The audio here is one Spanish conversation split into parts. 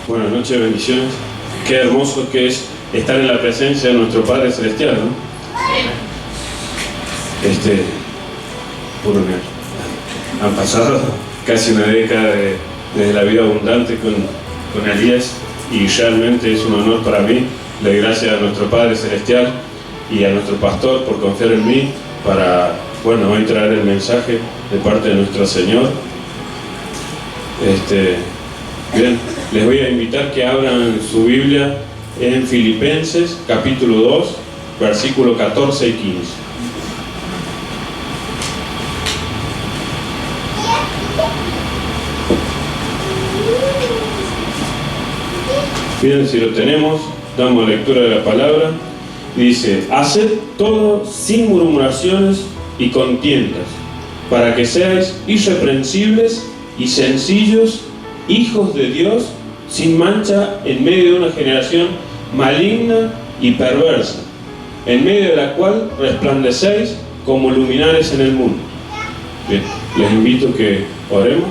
Buenas noches, bendiciones. Qué hermoso que es estar en la presencia de nuestro Padre Celestial, ¿no? Han pasado casi una década desde la vida abundante con Elías, y realmente es un honor para mí. Le doy gracias a nuestro Padre Celestial y a nuestro pastor por confiar en mí para, hoy traer el mensaje de parte de nuestro Señor. Bien, les voy a invitar que abran su Biblia en Filipenses capítulo 2, versículos 14 y 15. Bien, si lo tenemos, damos lectura de la palabra. Dice: haced todo sin murmuraciones y contiendas, para que seáis irreprensibles y sencillos, hijos de Dios, sin mancha, en medio de una generación maligna y perversa, en medio de la cual resplandecéis como luminares en el mundo. Bien, les invito a que oremos.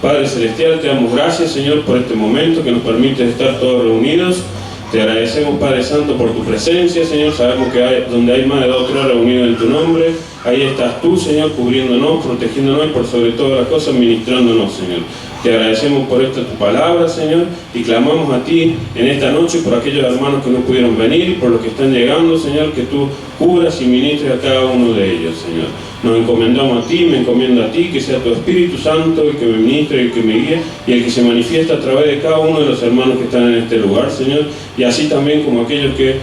Padre Celestial, te damos gracias, Señor, por este momento que nos permite estar todos reunidos. Te agradecemos, Padre Santo, por tu presencia, Señor. Sabemos que donde hay más de 2 o 3 reunidos en tu nombre, ahí estás tú, Señor, cubriéndonos, protegiéndonos y por sobre todas las cosas ministrándonos, Señor. Te agradecemos por esta tu palabra, Señor, y clamamos a ti en esta noche por aquellos hermanos que no pudieron venir y por los que están llegando, Señor, que tú cubras y ministres a cada uno de ellos, Señor. Nos encomendamos a ti, me encomiendo a ti, que sea tu Espíritu Santo el que me ministre, el que me guíe y el que se manifiesta a través de cada uno de los hermanos que están en este lugar, Señor, y así también como aquellos que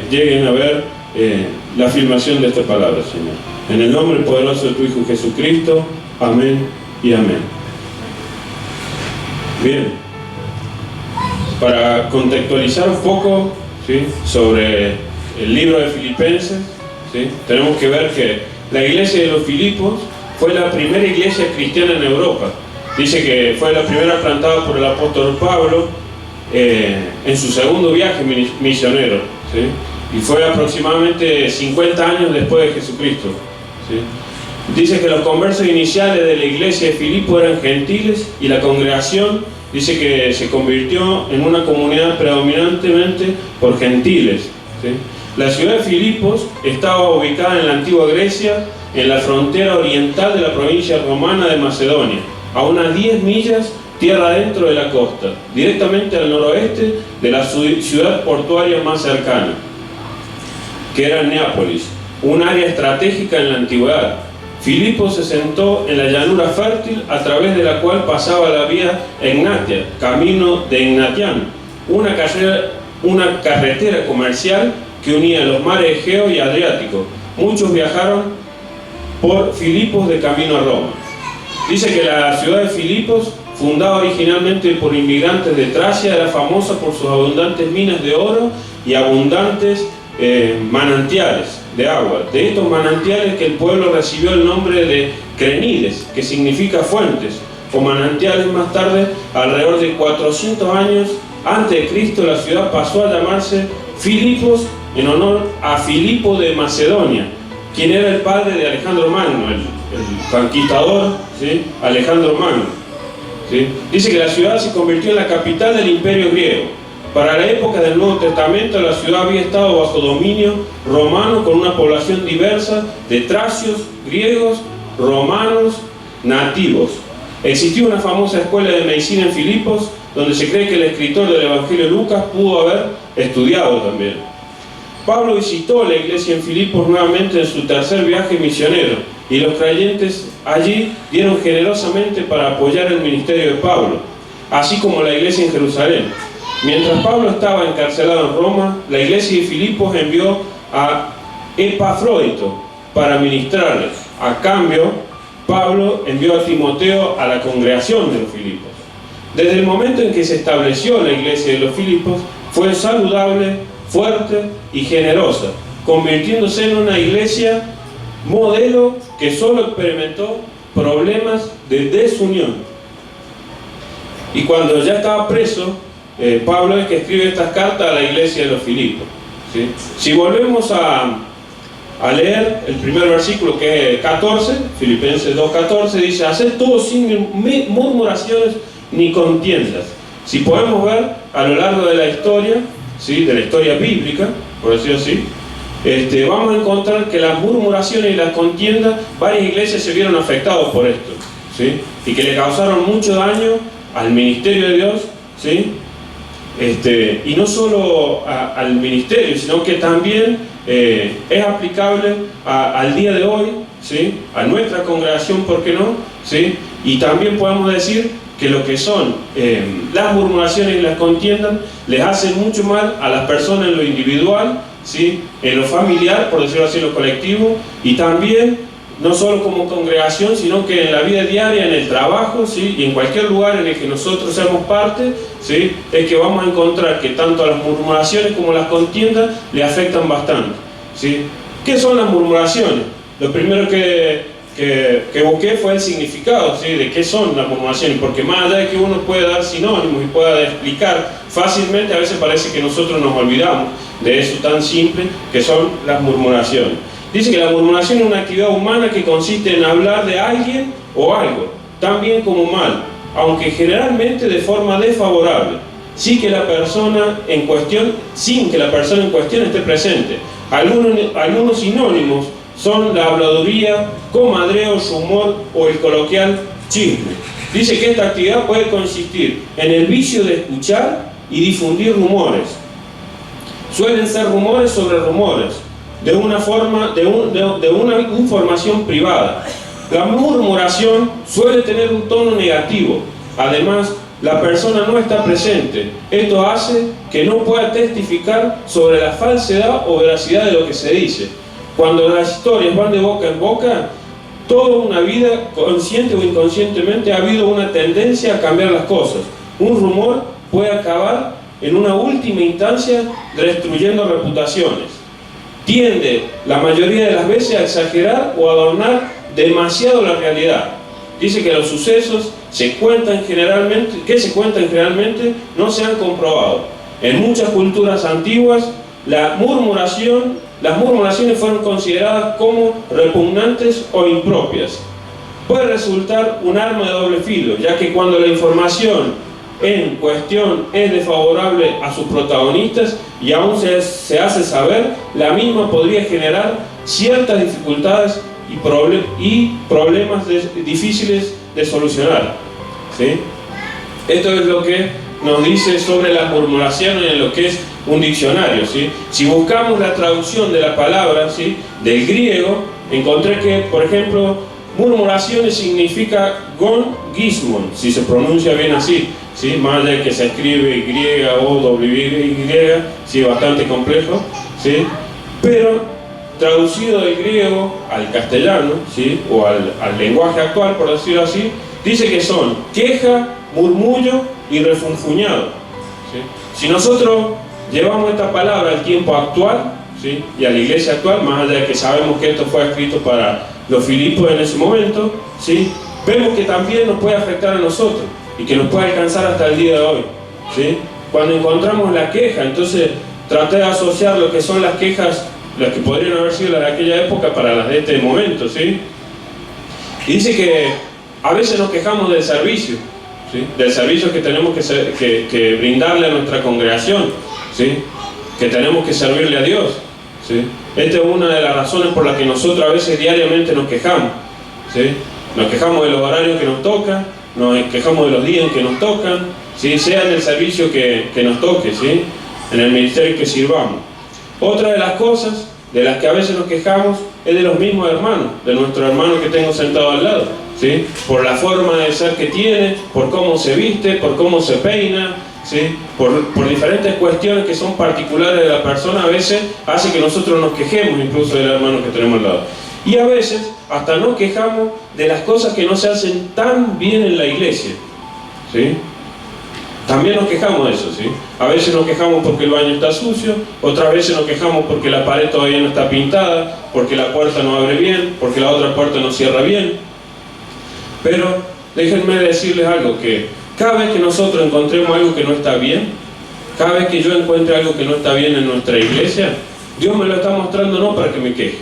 lleguen a ver la filmación de esta palabra, Señor. En el nombre poderoso de tu Hijo Jesucristo, amén y amén. Bien, para contextualizar un poco, ¿sí?, sobre el libro de Filipenses, ¿sí?, tenemos que ver que la iglesia de los Filipos fue la primera iglesia cristiana en Europa. Dice que fue la primera plantada por el apóstol Pablo en su segundo viaje misionero, ¿sí?, y fue aproximadamente 50 años después de Jesucristo, ¿sí? Dice que los conversos iniciales de la iglesia de Filipo eran gentiles y la congregación dice que se convirtió en una comunidad predominantemente por gentiles, ¿sí? La ciudad de Filipos estaba ubicada en la antigua Grecia, en la frontera oriental de la provincia romana de Macedonia, a unas 10 millas tierra adentro de la costa, directamente al noroeste de la ciudad portuaria más cercana, que era Neápolis, un área estratégica en la antigüedad. Filipos se sentó en la llanura fértil a través de la cual pasaba la vía Egnatia, camino de Egnatiano, una carretera comercial que unía los mares Egeo y Adriático. Muchos viajaron por Filipos de camino a Roma. Dice que la ciudad de Filipos, fundada originalmente por inmigrantes de Tracia, era famosa por sus abundantes minas de oro y abundantes manantiales de agua. De estos manantiales que el pueblo recibió el nombre de Crenides, que significa fuentes o manantiales. Más tarde, alrededor de 400 años antes de Cristo, la ciudad pasó a llamarse Filipos en honor a Filipo de Macedonia, quien era el padre de Alejandro Magno, el conquistador, ¿sí?, Alejandro Magno, ¿sí? Dice que la ciudad se convirtió en la capital del imperio griego. Para la época del Nuevo Testamento, la ciudad había estado bajo dominio romano, con una población diversa de tracios, griegos, romanos, nativos. Existía una famosa escuela de medicina en Filipos, donde se cree que el escritor del Evangelio Lucas pudo haber estudiado también. Pablo visitó la iglesia en Filipos nuevamente en su tercer viaje misionero, y los creyentes allí dieron generosamente para apoyar el ministerio de Pablo, así como la iglesia en Jerusalén. Mientras Pablo estaba encarcelado en Roma, la iglesia de Filipos envió a Epafrodito para ministrarles. A cambio, Pablo envió a Timoteo a la congregación de los Filipos. Desde el momento en que se estableció la iglesia de los Filipos, fue saludable, fuerte y generosa, convirtiéndose en una iglesia modelo que solo experimentó problemas de desunión. Y cuando ya estaba preso, Pablo es que escribe estas cartas a la iglesia de los Filipos, ¿sí? Si volvemos a a leer el primer versículo, que es 14, Filipenses 2:14, dice: haced todo sin murmuraciones ni contiendas. Si podemos ver a lo largo de la historia, ¿sí?, de la historia bíblica, por decirlo así, vamos a encontrar que las murmuraciones y las contiendas, varias iglesias se vieron afectadas por esto, ¿sí?, y que le causaron mucho daño al ministerio de Dios, ¿sí?, y no solo al ministerio, sino que también es aplicable al día de hoy, ¿sí?, a nuestra congregación, ¿por qué no?, ¿sí? Y también podemos decir que lo que son las murmuraciones y las contiendas les hacen mucho mal a las personas en lo individual, ¿sí?, en lo familiar, por decirlo así, en lo colectivo, y también no solo como congregación, sino que en la vida diaria, en el trabajo, ¿sí?, y en cualquier lugar en el que nosotros seamos parte, ¿sí?, es que vamos a encontrar que tanto las murmuraciones como las contiendas le afectan bastante, ¿sí? ¿Qué son las murmuraciones? Lo primero que busqué fue el significado, ¿sí?, de qué son las murmuraciones, porque más allá de que uno pueda dar sinónimos y pueda explicar fácilmente, a veces parece que nosotros nos olvidamos de eso tan simple que son las murmuraciones. Dice que la murmuración es una actividad humana que consiste en hablar de alguien o algo, tan bien como mal, aunque generalmente de forma desfavorable, sin que la persona en cuestión esté presente. Algunos sinónimos son la habladuría, comadreo, rumor o el coloquial chisme. Dice que esta actividad puede consistir en el vicio de escuchar y difundir rumores. Suelen ser rumores sobre rumores, de una información privada. La murmuración suele tener un tono negativo. Además, la persona no está presente. Esto hace que no pueda testificar sobre la falsedad o veracidad de lo que se dice. Cuando las historias van de boca en boca, toda una vida, consciente o inconscientemente, ha habido una tendencia a cambiar las cosas. Un rumor puede acabar en una última instancia destruyendo reputaciones. Tiende la mayoría de las veces a exagerar o adornar demasiado la realidad. Dice que los sucesos que se cuentan generalmente no se han comprobado. En muchas culturas antiguas, las murmuraciones fueron consideradas como repugnantes o impropias. Puede resultar un arma de doble filo, ya que cuando la información en cuestión es desfavorable a sus protagonistas y aún se hace saber, la misma podría generar ciertas dificultades y problemas difíciles de solucionar, ¿sí? Esto es lo que nos dice sobre las murmuraciones en lo que es un diccionario, ¿sí? Si buscamos la traducción de la palabra, ¿sí?, del griego, encontré que, por ejemplo, murmuraciones significa gon-gismon, si se pronuncia bien así, ¿sí?, más allá de que se escribe Y-O-W-Y, sí, bastante complejo, ¿sí?, pero traducido del griego al castellano, ¿sí?, o al lenguaje actual, por decirlo así, dice que son queja, murmullo y refunfuñado, ¿sí? Si nosotros llevamos esta palabra al tiempo actual, ¿sí?, y a la iglesia actual, más allá de que sabemos que esto fue escrito para los Filipos en ese momento, ¿sí?, vemos que también nos puede afectar a nosotros y que nos puede alcanzar hasta el día de hoy, ¿sí? Cuando encontramos la queja, entonces traté de asociar lo que son las quejas, las que podrían haber sido las de aquella época, para las de este momento, ¿sí? Y dice que a veces nos quejamos del servicio, ¿sí?, del servicio que tenemos que brindarle a nuestra congregación, ¿sí?, que tenemos que servirle a Dios, ¿sí? Esta es una de las razones por las que nosotros a veces diariamente nos quejamos, ¿sí? Nos quejamos de los horarios que nos tocan, nos quejamos de los días en que nos tocan, ¿sí?, sea en el servicio que nos toque, ¿sí?, en el ministerio que sirvamos. Otra de las cosas de las que a veces nos quejamos es de los mismos hermanos, de nuestro hermano que tengo sentado al lado, ¿sí?, por la forma de ser que tiene, por cómo se viste, por cómo se peina, ¿sí?, por diferentes cuestiones que son particulares de la persona. A veces hace que nosotros nos quejemos incluso del hermano que tenemos al lado. Y a veces hasta nos quejamos de las cosas que no se hacen tan bien en la iglesia, ¿sí? También nos quejamos de eso, ¿sí? A veces nos quejamos porque el baño está sucio, otras veces nos quejamos porque la pared todavía no está pintada, porque la puerta no abre bien, porque la otra puerta no cierra bien. Pero déjenme decirles algo, que cada vez que nosotros encontremos algo que no está bien, cada vez que yo encuentre algo que no está bien en nuestra iglesia, Dios me lo está mostrando no para que me queje,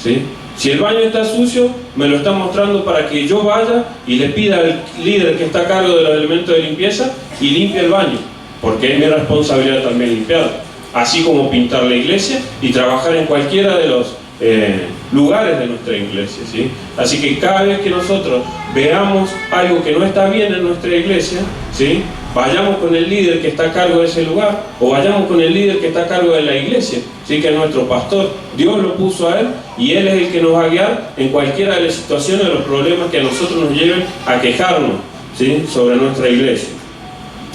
¿sí? Si el baño está sucio, me lo está mostrando para que yo vaya y le pida al líder que está a cargo de los elementos de limpieza y limpie el baño, porque es mi responsabilidad también limpiarlo. Así como pintar la iglesia y trabajar en cualquiera de los lugares de nuestra iglesia, ¿sí? Así que cada vez que nosotros veamos algo que no está bien en nuestra iglesia, ¿sí?, vayamos con el líder que está a cargo de ese lugar, o vayamos con el líder que está a cargo de la iglesia, ¿sí?, que es nuestro pastor. Dios lo puso a él y él es el que nos va a guiar en cualquiera de las situaciones, de los problemas que a nosotros nos lleven a quejarnos, ¿sí?, sobre nuestra iglesia,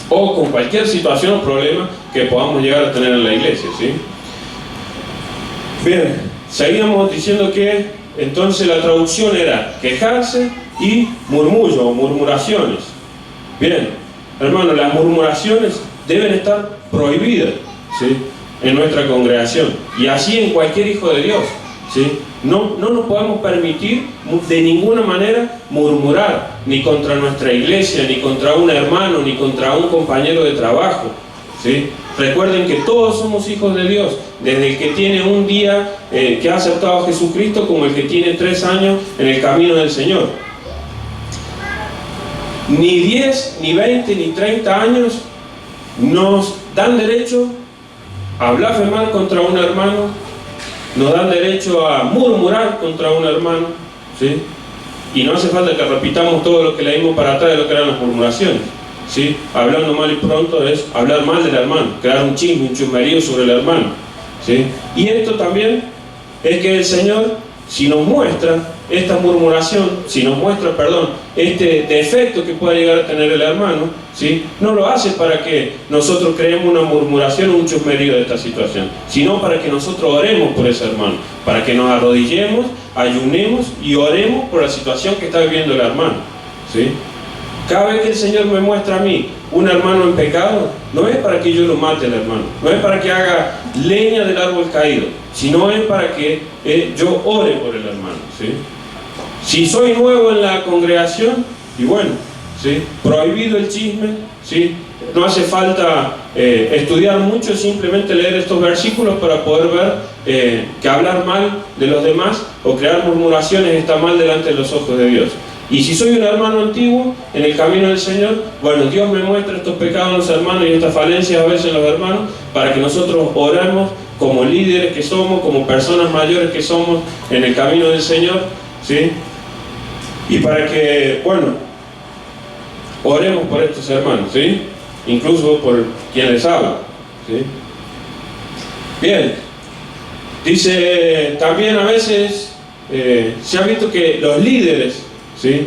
o con cualquier situación o problema que podamos llegar a tener en la iglesia, ¿sí? Bien, seguíamos diciendo que entonces la traducción era quejarse y murmullo o murmuraciones. Bien, hermanos, las murmuraciones deben estar prohibidas, ¿sí?, en nuestra congregación, y así en cualquier hijo de Dios, ¿sí? No nos podemos permitir de ninguna manera murmurar, ni contra nuestra iglesia, ni contra un hermano, ni contra un compañero de trabajo, ¿sí? Recuerden que todos somos hijos de Dios, desde el que tiene un día que ha aceptado a Jesucristo, como el que tiene 3 años en el camino del Señor. Ni 10, ni 20, ni 30 años nos dan derecho a blasfemar contra un hermano, nos dan derecho a murmurar contra un hermano, ¿sí? Y no hace falta que repitamos todo lo que leímos para atrás de lo que eran las murmuraciones, ¿sí? Hablando mal y pronto es hablar mal del hermano, crear un chisme, un chusmerío sobre el hermano, ¿sí? Y esto también es que el Señor, si nos muestra esta murmuración, si nos muestra, este defecto que pueda llegar a tener el hermano, ¿sí?, no lo hace para que nosotros creemos una murmuración o un chusmerío de esta situación, sino para que nosotros oremos por ese hermano, para que nos arrodillemos, ayunemos y oremos por la situación que está viviendo el hermano, ¿sí? Cada vez que el Señor me muestra a mí un hermano en pecado, no es para que yo lo mate al hermano, no es para que haga leña del árbol caído, sino es para que yo ore por el hermano, ¿sí? Si soy nuevo en la congregación, y bueno, ¿sí?, prohibido el chisme, ¿sí? No hace falta estudiar mucho, simplemente leer estos versículos para poder ver que hablar mal de los demás o crear murmuraciones está mal delante de los ojos de Dios. Y si soy un hermano antiguo en el camino del Señor, bueno, Dios me muestra estos pecados en los hermanos y estas falencias a veces en los hermanos, para que nosotros oremos como líderes que somos, como personas mayores que somos en el camino del Señor, ¿sí? Y para que, bueno, oremos por estos hermanos, ¿sí?, incluso por quien les habla, ¿sí? Bien, dice también a veces se ha visto que los líderes, ¿sí?,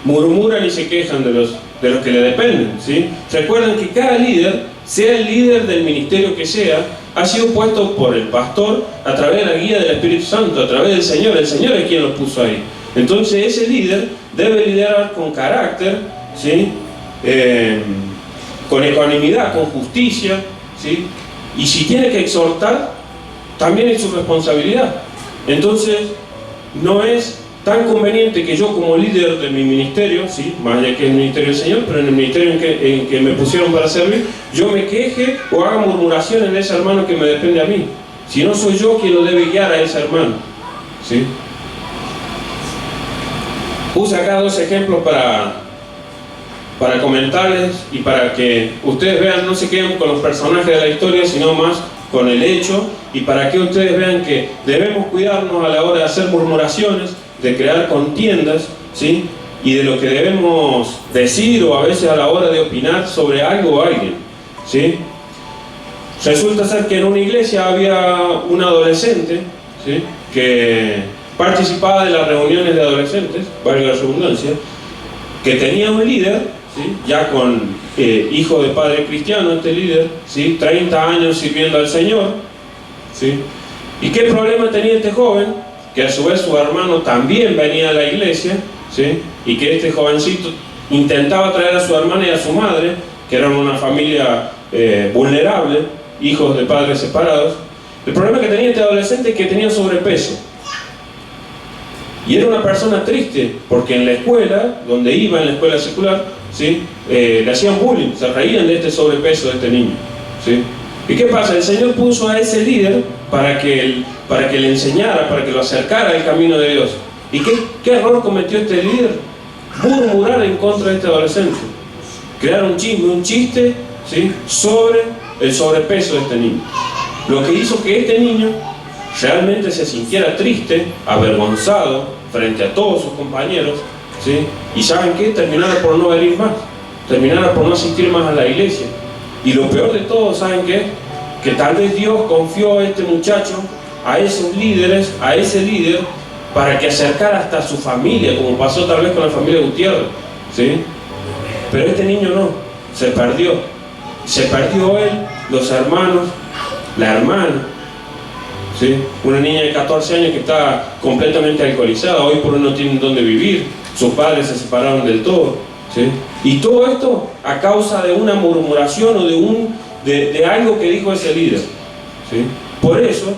murmuran y se quejan de los que le dependen, ¿sí? Recuerden que cada líder, sea el líder del ministerio que sea, ha sido puesto por el pastor a través de la guía del Espíritu Santo, a través del Señor. El Señor es quien los puso ahí. Entonces ese líder debe liderar con carácter, ¿sí?, con ecuanimidad, con justicia, ¿sí?, y si tiene que exhortar, también es su responsabilidad. Entonces no es tan conveniente que yo, como líder de mi ministerio, ¿sí?, más allá que el ministerio del Señor, pero en el ministerio en que me pusieron para servir, yo me queje o haga murmuraciones de ese hermano que me depende a mí, si no soy yo quien lo debe guiar a ese hermano, ¿sí? Puse acá 2 ejemplos para comentarles y para que ustedes vean, no se queden con los personajes de la historia, sino más con el hecho, y para que ustedes vean que debemos cuidarnos a la hora de hacer murmuraciones, de crear contiendas, ¿sí?, y de lo que debemos decir o a veces a la hora de opinar sobre algo o alguien, ¿sí? Resulta ser que en una iglesia había un adolescente, ¿sí?, que participaba de las reuniones de adolescentes, valga la redundancia, que tenía un líder, ¿sí?, ya con hijo de padre cristiano, este líder, ¿sí?, 30 años sirviendo al Señor, ¿sí? ¿Y qué problema tenía este joven? Que a su vez su hermano también venía a la iglesia, ¿sí?, y que este jovencito intentaba traer a su hermana y a su madre, que eran una familia vulnerable, hijos de padres separados. El problema que tenía este adolescente es que tenía sobrepeso. Y era una persona triste, porque en la escuela, donde iba, en la escuela secular, ¿sí?, le hacían bullying, se reían de este sobrepeso de este niño, ¿sí? ¿Y qué pasa? El Señor puso a ese líder para que le enseñara, para que lo acercara al camino de Dios. ¿Y qué error cometió este líder? Murmurar en contra de este adolescente. Crear un chisme, un chiste, ¿sí?, sobre el sobrepeso de este niño. Lo que hizo que este niño realmente se sintiera triste, avergonzado frente a todos sus compañeros, ¿sí? Y ¿saben qué? Terminara por no venir más, terminara por no asistir más a la iglesia. Y lo peor de todo, ¿saben qué? Que tal vez Dios confió a este muchacho, a esos líderes, a ese líder, para que acercara hasta a su familia, como pasó tal vez con la familia Gutiérrez, ¿sí? Pero este niño no, se perdió él, los hermanos, la hermana, ¿sí? Una niña de 14 años que está completamente alcoholizada, hoy por hoy no tienen dónde vivir, sus padres se separaron del todo, ¿sí? Y todo esto a causa de una murmuración o de algo que dijo ese líder, ¿sí? Por eso,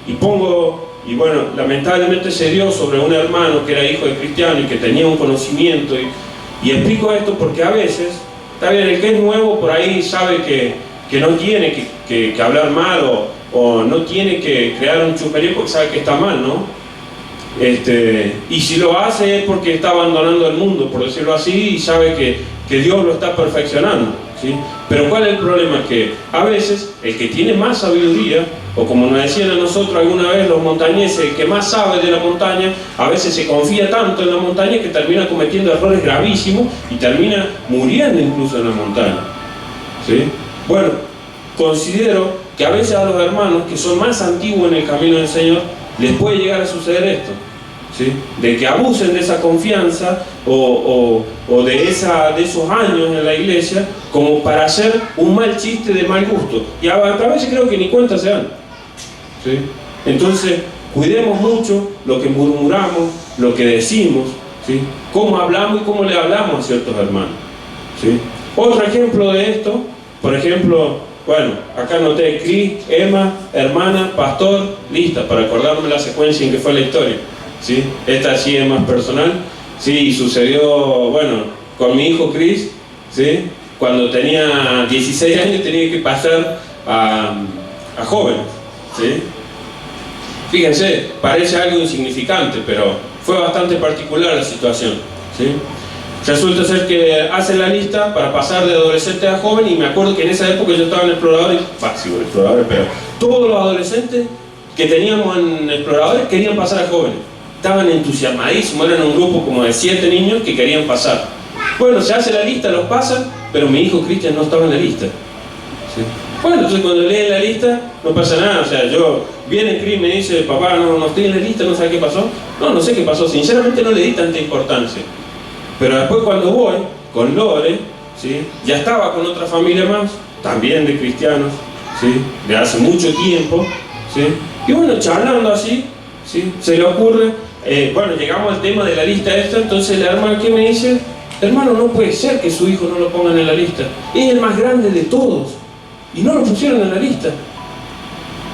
y bueno, lamentablemente se dio sobre un hermano que era hijo de cristiano y que tenía un conocimiento, y explico esto porque a veces, está bien, el que es nuevo por ahí sabe que no tiene que hablar mal o no tiene que crear un chuperío porque sabe que está mal, ¿no? Y si lo hace es porque está abandonando el mundo, por decirlo así, y sabe que Dios lo está perfeccionando, ¿sí? Pero ¿cuál es el problema? Que a veces el que tiene más sabiduría, o como nos decían a nosotros alguna vez los montañeses, el que más sabe de la montaña, a veces se confía tanto en la montaña que termina cometiendo errores gravísimos y termina muriendo incluso en la montaña, ¿sí? Bueno, considero que a veces a los hermanos que son más antiguos en el camino del Señor les puede llegar a suceder esto, ¿sí? De que abusen de esa confianza o de esos años en la iglesia como para hacer un mal chiste de mal gusto, y a veces creo que ni cuenta se dan, ¿sí? Entonces cuidemos mucho lo que murmuramos, lo que decimos, ¿sí? Cómo hablamos y cómo le hablamos a ciertos hermanos, ¿sí? Otro ejemplo de esto, por ejemplo, bueno, acá anoté Cris, Emma, hermana, pastor, lista, para acordarme la secuencia en que fue la historia, ¿sí? Esta sí es más personal, sí, sucedió, bueno, con mi hijo Cris, ¿sí? Cuando tenía 16 años tenía que pasar a jóvenes, ¿sí? Fíjense, parece algo insignificante, pero fue bastante particular la situación, ¿sí? Resulta ser que hacen la lista para pasar de adolescente a joven, y me acuerdo que en esa época yo estaba en Exploradores, pero todos los adolescentes que teníamos en Exploradores querían pasar a jóvenes. Estaban entusiasmadísimos, eran un grupo como de 7 niños que querían pasar. Bueno, se hace la lista, los pasan, pero mi hijo Cristian no estaba en la lista, ¿sí? Bueno, entonces cuando leen la lista no pasa nada, o sea, viene Cris y me dice, papá, no estoy en la lista, no sé qué pasó. No sé qué pasó, sinceramente no le di tanta importancia. Pero después cuando voy con Lore, ¿sí?, ya estaba con otra familia más, también de cristianos, ¿sí?, de hace mucho tiempo, ¿sí? Y bueno, charlando así, ¿sí?, se le ocurre, bueno, llegamos al tema de la lista esta, entonces la hermana que me dice, hermano, no puede ser que su hijo no lo pongan en la lista, es el más grande de todos, y no lo pusieron en la lista.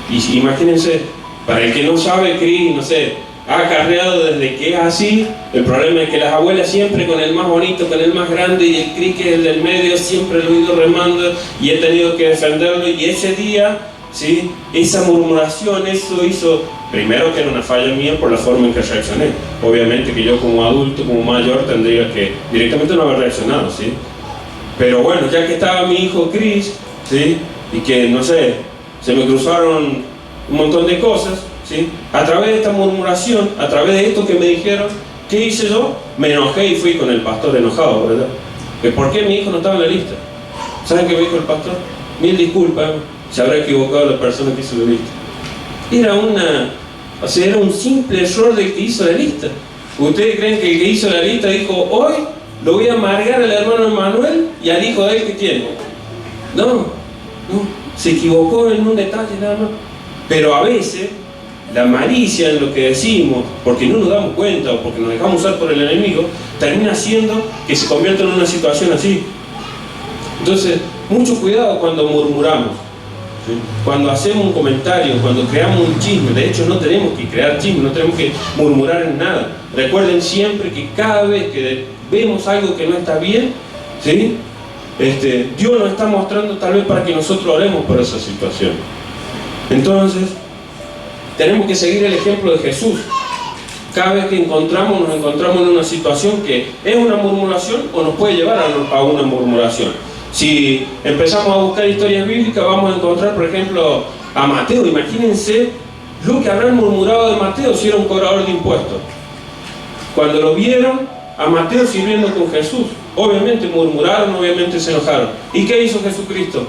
Y imagínense, para el que no sabe, Cris, no sé, ha acarreado desde que es así. El problema es que las abuelas siempre con el más bonito, con el más grande, y el Cris, que es el del medio, siempre lo he ido remando y he tenido que defenderlo. Y ese día, ¿sí?, esa murmuración, eso hizo, primero, que era una falla mía por la forma en que reaccioné. Obviamente que yo como adulto, como mayor, tendría que directamente no haber reaccionado, ¿sí? Pero bueno, ya que estaba mi hijo Cris, ¿sí?, y que, no sé, se me cruzaron un montón de cosas, ¿sí?, a través de esta murmuración, a través de esto que me dijeron, ¿qué hice yo? Me enojé y fui con el pastor enojado, ¿verdad? ¿Por qué mi hijo no estaba en la lista? ¿Saben qué me dijo el pastor? 1000 disculpas, se habrá equivocado la persona que hizo la lista. Era un simple error del que hizo la lista. ¿Ustedes creen que el que hizo la lista dijo, hoy lo voy a amargar al hermano Manuel y al hijo de él que tiene? No, se equivocó en un detalle nada más. Pero a veces la malicia en lo que decimos, porque no nos damos cuenta o porque nos dejamos usar por el enemigo, termina haciendo que se convierta en una situación así. Entonces, mucho cuidado cuando murmuramos, ¿sí?, cuando hacemos un comentario, cuando creamos un chisme. De hecho, no tenemos que crear chisme, no tenemos que murmurar en nada. Recuerden siempre que cada vez que vemos algo que no está bien, ¿sí?, Dios nos está mostrando tal vez para que nosotros oremos por esa situación. Entonces, tenemos que seguir el ejemplo de Jesús. Cada vez que nos encontramos en una situación que es una murmuración o nos puede llevar a una murmuración. Si empezamos a buscar historias bíblicas, vamos a encontrar, por ejemplo, a Mateo. Imagínense lo que habrán murmurado de Mateo si era un cobrador de impuestos. Cuando lo vieron a Mateo sirviendo con Jesús, obviamente murmuraron, obviamente se enojaron. ¿Y qué hizo Jesucristo?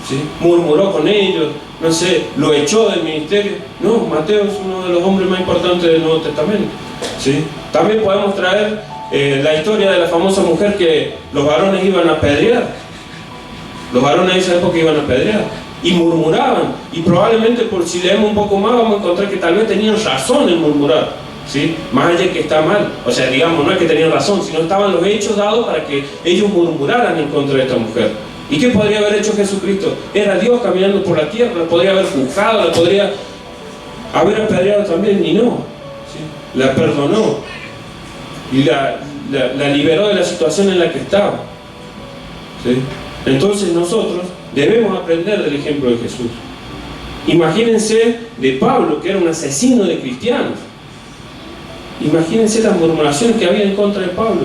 ¿Sí? Murmuró con ellos, no sé, lo echó del ministerio. No, Mateo es uno de los hombres más importantes del Nuevo Testamento. ¿Sí? También podemos traer la historia de la famosa mujer que los varones iban a apedrear. Los varones de esa época iban a apedrear y murmuraban, y probablemente, por si leemos un poco más, vamos a encontrar que tal vez tenían razón en murmurar, ¿sí? Más allá de que está mal, o sea, digamos, no es que tenían razón, sino estaban los hechos dados para que ellos murmuraran en contra de esta mujer. ¿Y qué podría haber hecho Jesucristo? Era Dios caminando por la tierra, la podría haber juzgado, la podría haber apedreado también, y no, ¿sí? La perdonó y la liberó de la situación en la que estaba, ¿sí? Entonces nosotros debemos aprender del ejemplo de Jesús. Imagínense de Pablo, que era un asesino de cristianos. Imagínense las murmuraciones que había en contra de Pablo.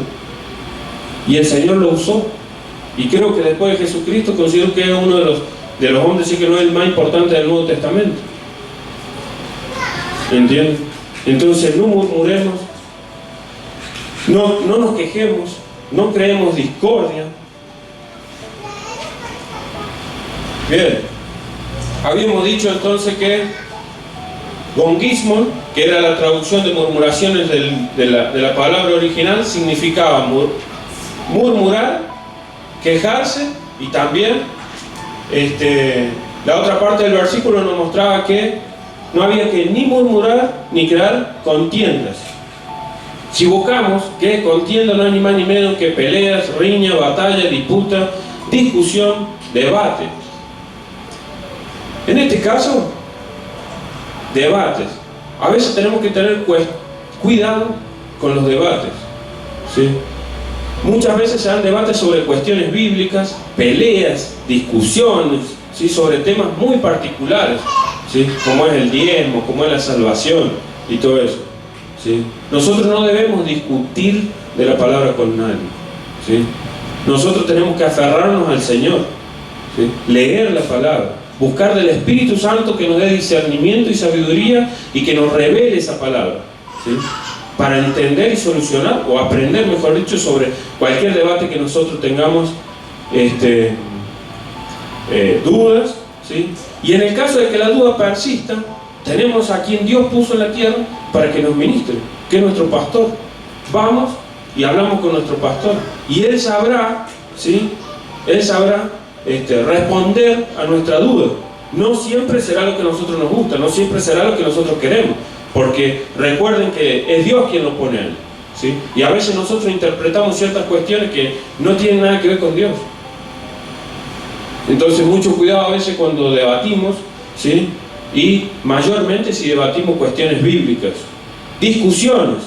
Y el Señor lo usó. Y creo que después de Jesucristo considero que es uno de los hombres, sí que no es el más importante del Nuevo Testamento. ¿Entienden? Entonces no murmuremos, no nos quejemos, no creemos discordia. Bien, habíamos dicho entonces que gongismon, que era la traducción de murmuraciones de la palabra original, significaba murmurar, quejarse, y también la otra parte del versículo nos mostraba que no había que ni murmurar ni crear contiendas. Si buscamos que contienda no es ni más ni menos que peleas, riña, batalla, disputa, discusión, debate. En este caso, debates. A veces tenemos que tener cuidado con los debates, ¿sí? Muchas veces se dan debates sobre cuestiones bíblicas, peleas, discusiones, ¿sí? Sobre temas muy particulares, ¿sí? Como es el diezmo, como es la salvación y todo eso, ¿sí? Nosotros no debemos discutir de la palabra con nadie, ¿sí? Nosotros tenemos que aferrarnos al Señor, ¿sí? Leer la palabra, buscar del Espíritu Santo que nos dé discernimiento y sabiduría y que nos revele esa palabra, ¿sí? Para entender y solucionar, o aprender, mejor dicho, sobre cualquier debate que nosotros tengamos dudas, ¿sí? Y en el caso de que la duda persista, tenemos a quien Dios puso en la tierra para que nos ministre, que es nuestro pastor. Vamos y hablamos con nuestro pastor, y Él sabrá, ¿sí? Él sabrá responder a nuestra duda. No siempre será lo que a nosotros nos gusta, no siempre será lo que nosotros queremos, porque recuerden que es Dios quien lo pone ahí, ¿sí? Y a veces nosotros interpretamos ciertas cuestiones que no tienen nada que ver con Dios. Entonces mucho cuidado a veces cuando debatimos, ¿sí? Y mayormente si debatimos cuestiones bíblicas. Discusiones.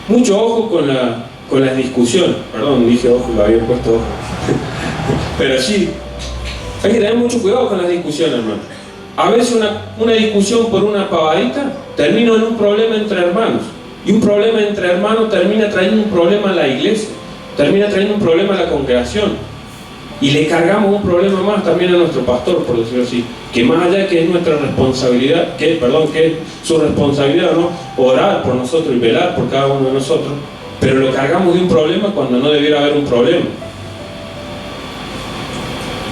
Mucho ojo con las discusiones. Perdón, dije ojo, lo había puesto ojo. Pero sí, hay que tener mucho cuidado con las discusiones, hermano. A veces una discusión por una pavadita termina en un problema entre hermanos. Y un problema entre hermanos termina trayendo un problema a la iglesia, termina trayendo un problema a la congregación. Y le cargamos un problema más también a nuestro pastor, por decirlo así. Que más allá de que es nuestra responsabilidad, que es su responsabilidad, ¿no? Orar por nosotros y velar por cada uno de nosotros, pero lo cargamos de un problema cuando no debiera haber un problema.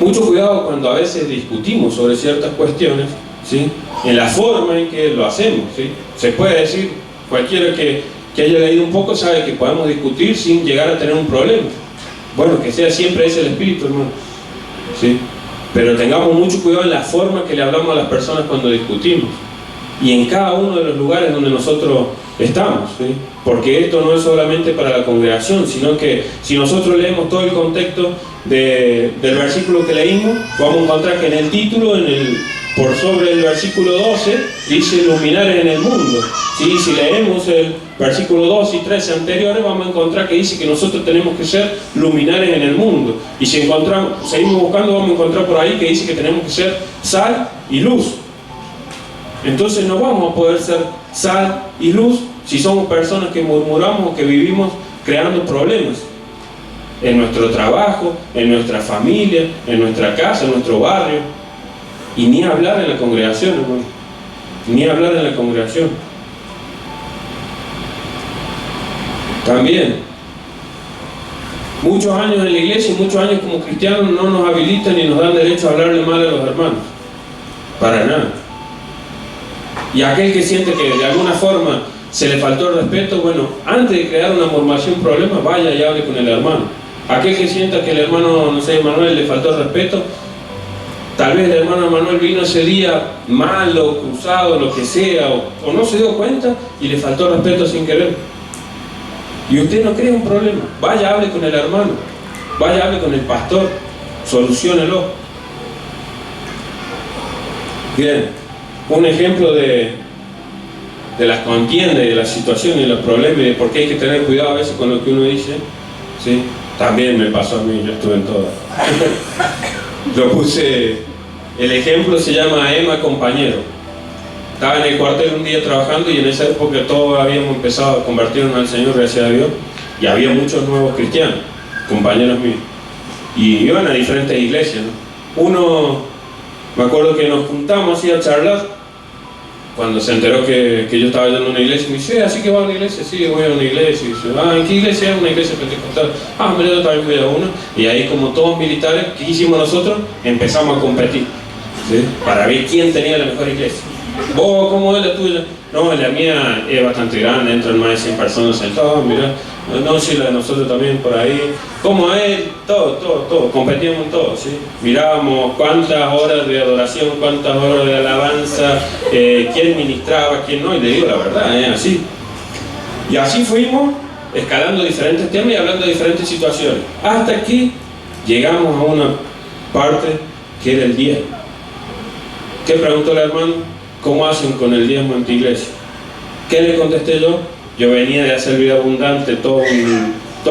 Mucho cuidado cuando a veces discutimos sobre ciertas cuestiones, ¿sí? En la forma en que lo hacemos, ¿sí? Se puede decir, cualquiera que haya leído un poco sabe que podemos discutir sin llegar a tener un problema. Bueno, que sea siempre ese el espíritu, hermano, ¿sí? Pero tengamos mucho cuidado en la forma que le hablamos a las personas cuando discutimos, y en cada uno de los lugares donde nosotros estamos, ¿sí? Porque esto no es solamente para la congregación, sino que si nosotros leemos todo el contexto del versículo que leímos, vamos a encontrar que en el título, por sobre el versículo 12, dice luminares en el mundo. ¿Sí? Si leemos el versículo 12 y 13 anteriores, vamos a encontrar que dice que nosotros tenemos que ser luminares en el mundo. Y si seguimos buscando, vamos a encontrar por ahí que dice que tenemos que ser sal y luz. Entonces no vamos a poder ser sal y luz si somos personas que murmuramos o que vivimos creando problemas en nuestro trabajo, en nuestra familia, en nuestra casa, en nuestro barrio. Y ni hablar en la congregación, hermano. Ni hablar en la congregación. También, muchos años en la iglesia y muchos años como cristianos no nos habilitan ni nos dan derecho a hablarle mal a los hermanos. Para nada. Y aquel que siente que de alguna forma se le faltó el respeto, bueno, antes de crear una murmuración, un problema, vaya y hable con el hermano. Aquel que sienta que el hermano, no sé, Manuel, le faltó el respeto, tal vez el hermano Manuel vino ese día malo, cruzado, lo que sea, o no se dio cuenta y le faltó el respeto sin querer. Y usted no crea un problema, vaya, hable con el hermano, vaya, hable con el pastor, soluciónelo. Bien, un ejemplo de las contiendas y de las situaciones y los problemas y de por qué hay que tener cuidado a veces con lo que uno dice, ¿sí? También me pasó a mí, yo estuve en todas. Lo puse, el ejemplo se llama Emma Compañero. Estaba en el cuartel un día trabajando y en esa época todos habíamos empezado a convertirnos al Señor, gracias a Dios, y había muchos nuevos cristianos, compañeros míos, y iban a diferentes iglesias, ¿no? Uno, me acuerdo que nos juntamos así a charlar cuando se enteró que yo estaba yendo a una iglesia. Me dice, ¿así que va a una iglesia? Sí, voy a una iglesia. Y dice, ¿en qué iglesia? Una iglesia pentecostal. Mira, yo también voy a una. Y ahí, como todos militares, ¿qué hicimos nosotros? Empezamos a competir, ¿sí? Para ver quién tenía la mejor iglesia. ¿Vos cómo es la tuya? No, la mía es bastante grande, entran más de 100 personas sentadas, mirá. No, sí, la de nosotros también por ahí. ¿Cómo es? Todo. Competíamos en todo, ¿sí? Mirábamos cuántas horas de adoración, cuántas horas de alabanza, quién ministraba, quién no, y le digo la verdad, así. Y así fuimos escalando diferentes temas y hablando de diferentes situaciones. Hasta que llegamos a una parte que era el diezmo. ¿Qué preguntó el hermano? ¿Cómo hacen con el diezmo en tu iglesia? ¿Qué le contesté yo? Yo venía de hacer vida abundante, toda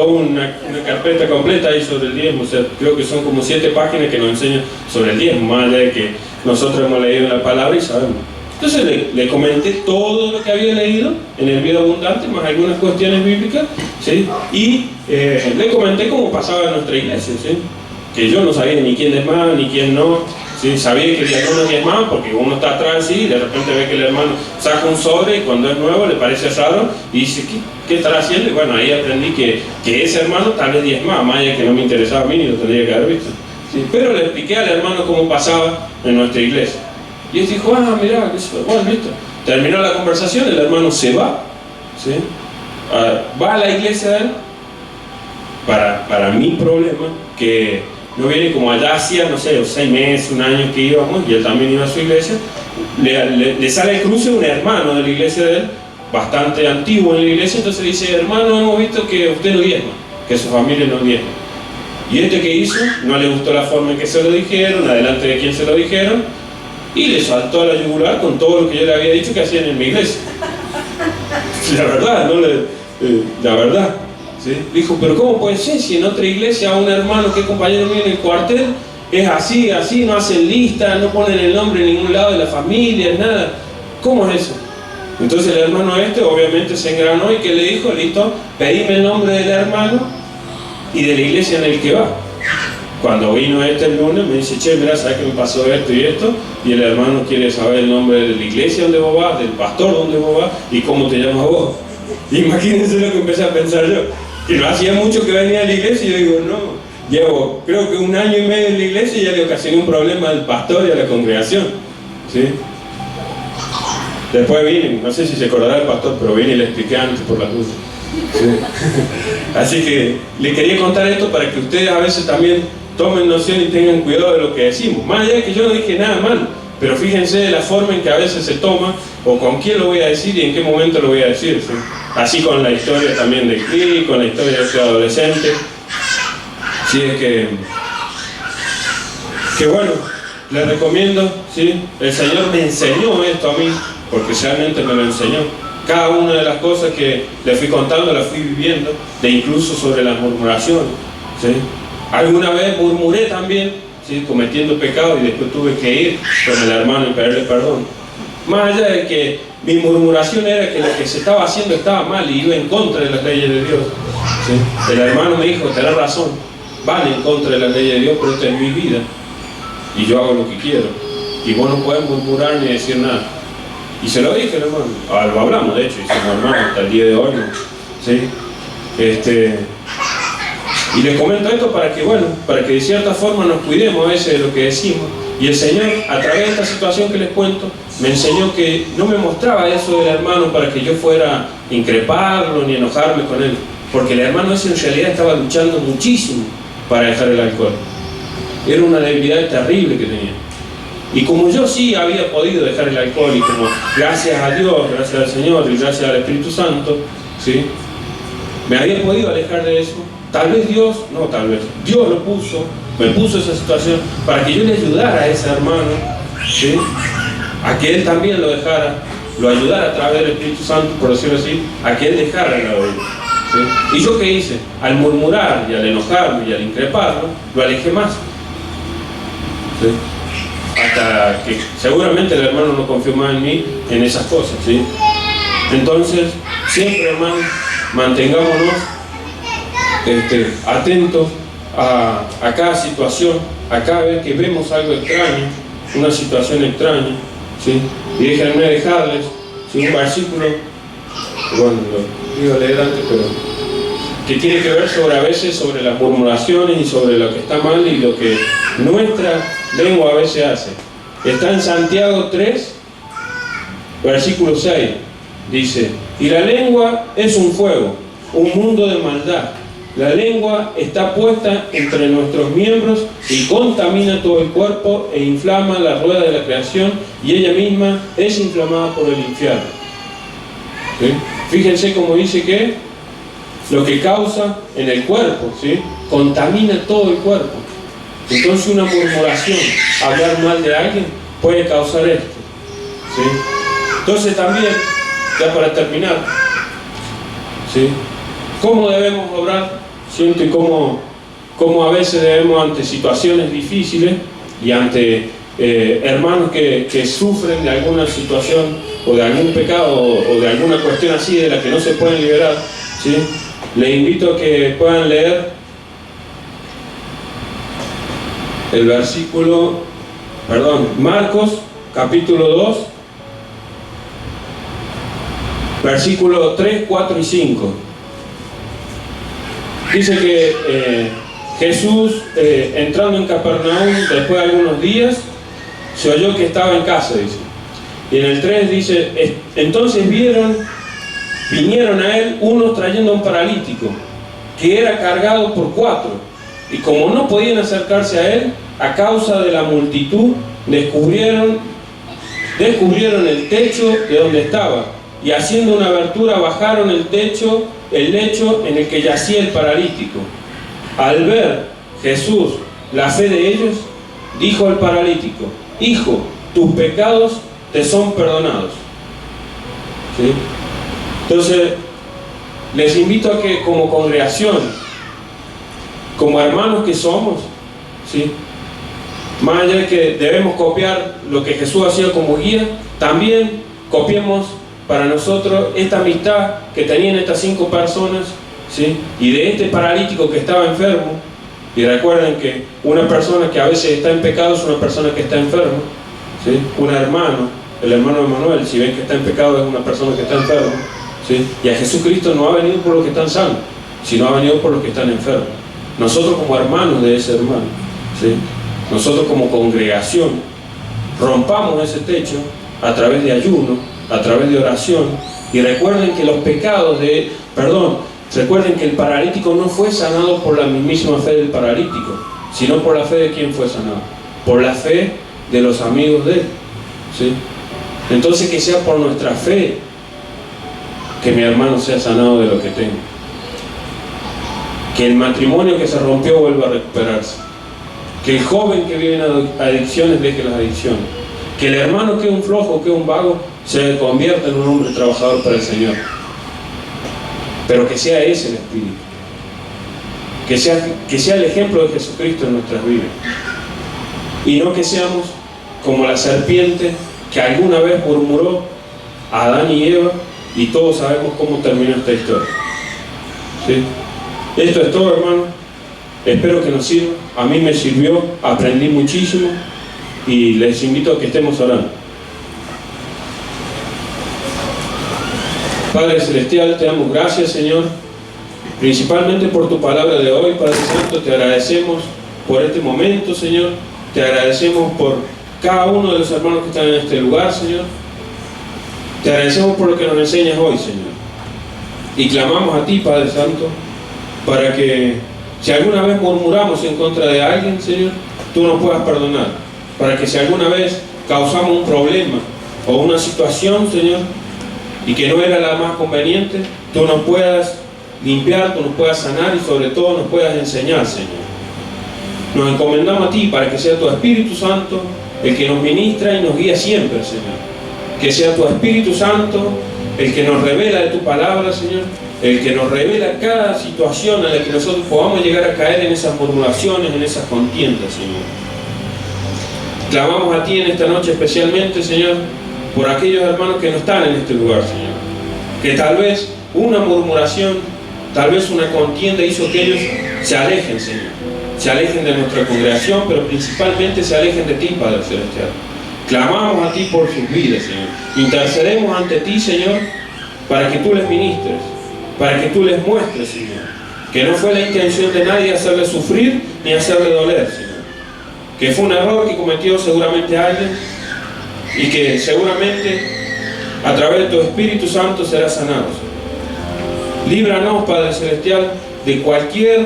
una carpeta completa ahí sobre el diezmo. O sea, creo que son como 7 páginas que nos enseñan sobre el diezmo, más allá de que nosotros hemos leído la palabra y sabemos. Entonces le comenté todo lo que había leído en el vida abundante, más algunas cuestiones bíblicas, ¿sí? Y le comenté cómo pasaba en nuestra iglesia, ¿sí? Que yo no sabía ni quién es más, ni quién no. Sí, sabía que algunos diezmaban porque uno está atrás así y de repente ve que el hermano saca un sobre y cuando es nuevo le parece raro y dice, ¿qué estará haciendo? Y bueno, ahí aprendí que ese hermano tal vez diezmaba, más allá que no me interesaba a mí ni lo tendría que haber visto. Sí, pero le expliqué al hermano cómo pasaba en nuestra iglesia. Y él dijo, mirá, bueno, listo. Terminó la conversación, el hermano se va, ¿sí? Va a la iglesia de él, para mi problema, que no viene como allá hacía, no sé, 6 meses, 1 año que íbamos, y él también iba a su iglesia, le sale el cruce un hermano de la iglesia de él, bastante antiguo en la iglesia, entonces dice, hermano, hemos visto que usted no diezma, que su familia no diezma. Y que hizo, no le gustó la forma en que se lo dijeron, adelante de quien se lo dijeron, y le saltó a la yugular con todo lo que yo le había dicho que hacían en mi iglesia. La verdad, la verdad. ¿Sí? Dijo, pero ¿cómo puede ser si en otra iglesia a un hermano que es compañero mío en el cuartel es así, no hacen lista, no ponen el nombre en ningún lado de la familia, nada? ¿Cómo es eso? Entonces el hermano obviamente se engranó y que le dijo, listo, pedime el nombre del hermano y de la iglesia en el que va. Cuando vino el lunes me dice, che, mirá, ¿sabes que me pasó esto y esto? Y el hermano quiere saber el nombre de la iglesia donde vos vas, del pastor donde vos vas y cómo te llamas vos. Imagínense lo que empecé a pensar yo. Que no hacía mucho que venía a la iglesia y yo digo, no, llevo creo que 1 año y medio en la iglesia y ya le ocasioné un problema al pastor y a la congregación, ¿sí? Después vine, no sé si se acordará el pastor, pero vine y le expliqué antes por las dudas, ¿sí? Así que le quería contar esto para que ustedes a veces también tomen noción y tengan cuidado de lo que decimos, más allá de que yo no dije nada mal, pero fíjense de la forma en que a veces se toma o con quién lo voy a decir y en qué momento lo voy a decir, ¿sí? Así con la historia también de Cris, con la historia de este adolescente. Sí, es que bueno, les recomiendo, ¿sí? El Señor me enseñó esto a mí, porque realmente me lo enseñó. Cada una de las cosas que le fui contando, las fui viviendo, de incluso sobre las murmuraciones, ¿sí? Alguna vez murmuré también, ¿sí? Cometiendo pecado, y después tuve que ir con el hermano y pedirle perdón. Más allá de que mi murmuración era que lo que se estaba haciendo estaba mal y iba en contra de las leyes de Dios, ¿sí? El hermano me dijo, tenés razón, van en contra de las leyes de Dios, pero esta es mi vida y yo hago lo que quiero, y vos no podés murmurar ni decir nada. Y se lo dije al hermano, lo hablamos de hecho, y somos hermanos hasta el día de hoy, ¿no? ¿Sí? Y les comento esto para que, bueno, para que de cierta forma nos cuidemos a veces de lo que decimos. Y el Señor, a través de esta situación que les cuento, me enseñó que no me mostraba eso del hermano para que yo fuera a increparlo ni enojarme con él, porque el hermano ese en realidad estaba luchando muchísimo para dejar el alcohol. Era una debilidad terrible que tenía. Y como yo sí había podido dejar el alcohol, y como gracias a Dios, gracias al Señor y gracias al Espíritu Santo, ¿sí?, me había podido alejar de eso, Dios me puso esa situación para que yo le ayudara a ese hermano, ¿sí?, a que él también lo dejara, lo ayudara a través del Espíritu Santo, por decirlo así, a que él dejara la bebida, ¿sí? ¿Y yo qué hice? Al murmurar y al enojarme y al increparlo, lo alejé más, ¿sí?, hasta que seguramente el hermano no confió más en mí en esas cosas, ¿sí? Entonces, siempre, hermano, mantengámonos atentos a cada situación, a cada vez que vemos algo extraño, una situación extraña, ¿sí? Y déjenme dejarles, ¿sí?, un versículo, bueno, lo iba a leer antes, pero que tiene que ver a veces sobre las murmuraciones y sobre lo que está mal y lo que nuestra lengua a veces hace. Está en Santiago 3, versículo 6, dice: y la lengua es un fuego, un mundo de maldad. La lengua está puesta entre nuestros miembros y contamina todo el cuerpo e inflama la rueda de la creación, y ella misma es inflamada por el infierno. ¿Sí? Fíjense cómo dice que lo que causa en el cuerpo, ¿sí?, contamina todo el cuerpo. Entonces una murmuración, hablar mal de alguien, puede causar esto, ¿sí? Entonces también, ya para terminar, ¿sí?, ¿cómo debemos obrar? Siento, y cómo a veces debemos, ante situaciones difíciles y ante hermanos que sufren de alguna situación o de algún pecado o de alguna cuestión así de la que no se pueden liberar, ¿sí?, les invito a que puedan leer el versículo, Marcos capítulo 2, versículos 3, 4 y 5. Dice que Jesús, entrando en Capernaum, después de algunos días, se oyó que estaba en casa, dice. Y en el 3 dice: entonces vinieron a él unos trayendo a un paralítico, que era cargado por 4, y como no podían acercarse a él, a causa de la multitud, descubrieron el techo de donde estaba, y haciendo una abertura bajaron el lecho en el que yacía el paralítico. Al ver Jesús la fe de ellos, dijo al paralítico: hijo, tus pecados te son perdonados. ¿Sí? Entonces, les invito a que como congregación, como hermanos que somos, ¿sí?, más allá de que debemos copiar lo que Jesús hacía como guía, también copiemos para nosotros esta amistad que tenían estas 5 personas, ¿sí?, y de este paralítico que estaba enfermo. Y recuerden que una persona que a veces está en pecado es una persona que está enferma, ¿sí? Un hermano, el hermano de Manuel, si ven que está en pecado, es una persona que está enferma, ¿sí? Y a Jesucristo no ha venido por los que están sanos, sino ha venido por los que están enfermos. Nosotros como hermanos de ese hermano, ¿sí?, nosotros como congregación, rompamos ese techo a través de ayuno, a través de oración. Y recuerden que recuerden que el paralítico no fue sanado por la mismísima fe del paralítico, sino por la fe de quien fue sanado, por la fe de los amigos de él, ¿sí? Entonces, que sea por nuestra fe que mi hermano sea sanado de lo que tenga, que el matrimonio que se rompió vuelva a recuperarse, Que el joven que vive en adicciones deje las adicciones. Que el hermano que es un flojo, que es un vago, se convierta en un hombre trabajador para el Señor. Pero que sea ese el espíritu. Que sea el ejemplo de Jesucristo en nuestras vidas. Y no que seamos como la serpiente que alguna vez murmuró a Adán y Eva, y todos sabemos cómo terminó esta historia. ¿Sí? Esto es todo, hermano. Espero que nos sirva. A mí me sirvió, aprendí muchísimo y les invito a que estemos orando. Padre Celestial, te damos gracias, Señor, principalmente por tu palabra de hoy. Padre Santo, te agradecemos por este momento, Señor. Te agradecemos por cada uno de los hermanos que están en este lugar, Señor. Te agradecemos por lo que nos enseñas hoy, Señor. Y clamamos a ti, Padre Santo, para que si alguna vez murmuramos en contra de alguien, Señor, tú nos puedas perdonar. Para que si alguna vez causamos un problema o una situación, Señor, y que no era la más conveniente, tú nos puedas limpiar, tú nos puedas sanar y sobre todo nos puedas enseñar, Señor. Nos encomendamos a ti para que sea tu Espíritu Santo el que nos ministra y nos guía siempre, Señor. Que sea tu Espíritu Santo el que nos revela de tu palabra, Señor, el que nos revela cada situación en la que nosotros podamos llegar a caer en esas murmuraciones, en esas contiendas, Señor. Clamamos a ti en esta noche especialmente, Señor, por aquellos hermanos que no están en este lugar, Señor. Que tal vez una murmuración, tal vez una contienda hizo que ellos se alejen, Señor. Se alejen de nuestra congregación, pero principalmente se alejen de ti, Padre Celestial. Clamamos a ti por sus vidas, Señor. Intercedemos ante ti, Señor, para que tú les ministres, para que tú les muestres, Señor, que no fue la intención de nadie hacerle sufrir ni hacerle doler, Señor. Que fue un error que cometió seguramente alguien y que seguramente a través de tu Espíritu Santo será sanado, Señor. Líbranos, Padre Celestial, de cualquier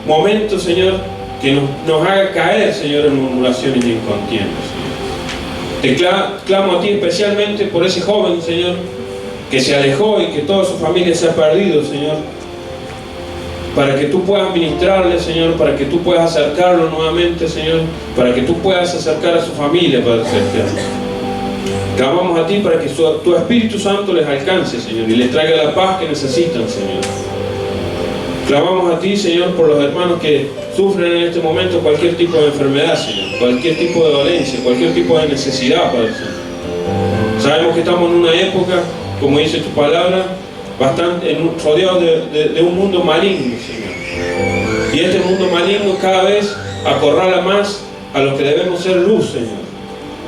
momento, Señor, que nos haga caer, Señor, en murmuraciones y en contiendas, Señor. Te clamo a ti especialmente por ese joven, Señor, que se alejó y que toda su familia se ha perdido, Señor, para que tú puedas ministrarle, Señor, para que tú puedas acercarlo nuevamente, Señor, para que tú puedas acercar a su familia, Padre Celestial. Clamamos a ti para que tu Espíritu Santo les alcance, Señor, y les traiga la paz que necesitan, Señor. Clamamos a ti, Señor, por los hermanos que sufren en este momento cualquier tipo de enfermedad, Señor, cualquier tipo de dolencia, cualquier tipo de necesidad, Padre Santo. Sabemos que estamos en una época, como dice tu palabra, bastante rodeados de un mundo maligno, Señor. Y este mundo maligno cada vez acorrala más a los que debemos ser luz, Señor.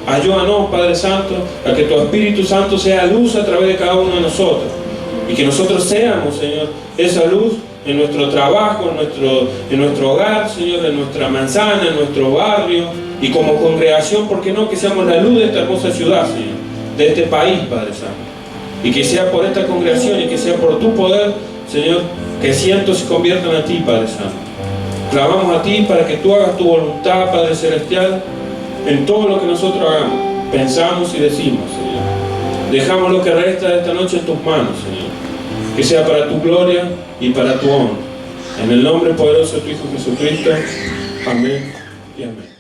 Ayúdanos, Padre Santo, a que tu Espíritu Santo sea luz a través de cada uno de nosotros. Y que nosotros seamos, Señor, esa luz en nuestro trabajo, en nuestro hogar, Señor, en nuestra manzana, en nuestro barrio. Y como congregación, ¿por qué no? Que seamos la luz de esta hermosa ciudad, Señor, de este país, Padre Santo. Y que sea por esta congregación y que sea por tu poder, Señor, que cientos se conviertan a ti, Padre Santo. Clamamos a ti para que tú hagas tu voluntad, Padre Celestial, en todo lo que nosotros hagamos, pensamos y decimos, Señor. Dejamos lo que resta de esta noche en tus manos, Señor. Que sea para tu gloria y para tu honra. En el nombre poderoso de tu Hijo Jesucristo. Amén y amén.